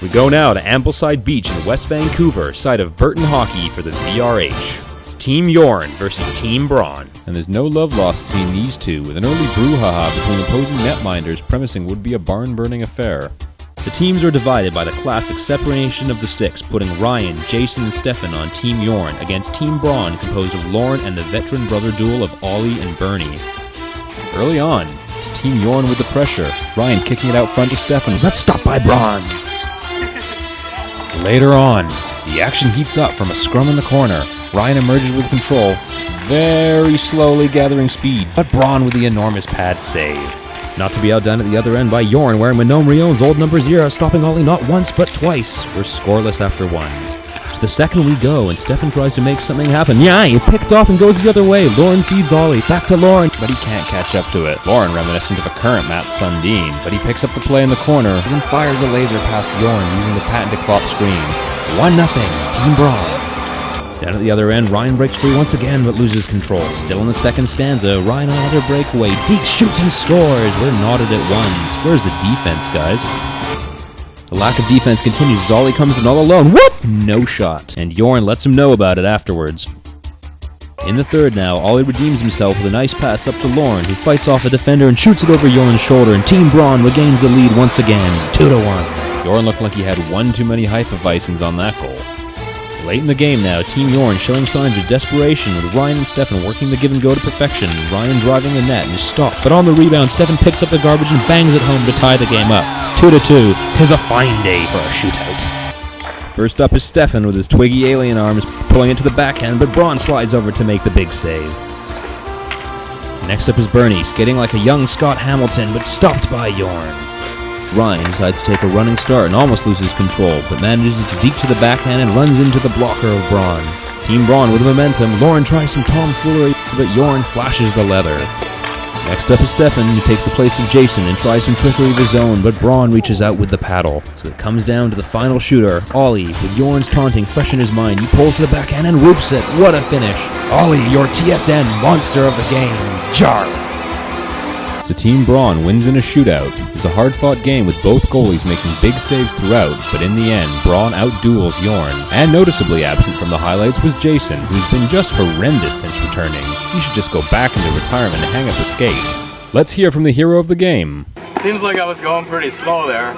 We go now to Ambleside Beach in West Vancouver, site of Burton Hockey for the VRH. It's Team Yorn versus Team Braun. And there's no love lost between these two, with an early brouhaha between opposing netminders premising would be a barn-burning affair. The teams are divided by the classic separation of the sticks, putting Ryan, Jason, and Stefan on Team Yorn against Team Braun, composed of Lauren and the veteran brother duel of Ollie and Bernie. Early on, to Team Yorn with the pressure, Ryan kicking it out front to Stefan. That's stopped by Braun. Later on, the action heats up from a scrum in the corner. Ryan emerges with control, very slowly gathering speed, but Braun with the enormous pad save. Not to be outdone at the other end by Yorn, wearing Manome Rion's old number 0, stopping Ollie not once but twice. We're scoreless after one. To the second we go, and Stefan tries to make something happen. Yeah, he picked off and goes the other way. Lauren feeds Ollie, back to Lauren, but he can't catch up to it. Lauren reminiscent of a current Matt Sundin, but he picks up the play in the corner and then fires a laser past Yorn using the patented Klopp screen. 1-0, Team Braun. Down at the other end, Ryan breaks free once again, but loses control. Still in the second stanza, Ryan on another breakaway. Deke shoots and scores. We're knotted at ones. Where's the defense, guys? The lack of defense continues as Ollie comes in all alone. Whoop! No shot. And Yorn lets him know about it afterwards. In the third now, Ollie redeems himself with a nice pass up to Lauren, who fights off a defender and shoots it over Yorn's shoulder, and Team Braun regains the lead once again, 2-1. Yorn looked like he had one too many Hefeweizens on that goal. Late in the game now, Team Yorn showing signs of desperation, with Ryan and Stefan working the give and go to perfection. Ryan driving the net and is stopped, but on the rebound, Stefan picks up the garbage and bangs it home to tie the game up. 2-2. 'Tis a fine day for a shootout. First up is Stefan with his twiggy alien arms pulling it to the backhand, but Braun slides over to make the big save. Next up is Bernie, skating like a young Scott Hamilton, but stopped by Yorn. Ryan decides to take a running start and almost loses control, but manages to deke to the backhand and runs into the blocker of Braun. Team Braun with momentum. Lauren tries some tomfoolery, but Yorn flashes the leather. Next up is Stefan, who takes the place of Jason and tries some trickery of his own, but Braun reaches out with the paddle. So it comes down to the final shooter, Ollie, with Yorn's taunting fresh in his mind. He pulls to the backhand and roofs it. What a finish. Ollie, your TSN monster of the game. Jar. So Team Braun wins in a shootout. It was a hard-fought game with both goalies making big saves throughout, but in the end, Braun outduels Yorn. And noticeably absent from the highlights was Jason, who's been just horrendous since returning. He should just go back into retirement and hang up the skates. Let's hear from the hero of the game. Seems like I was going pretty slow there.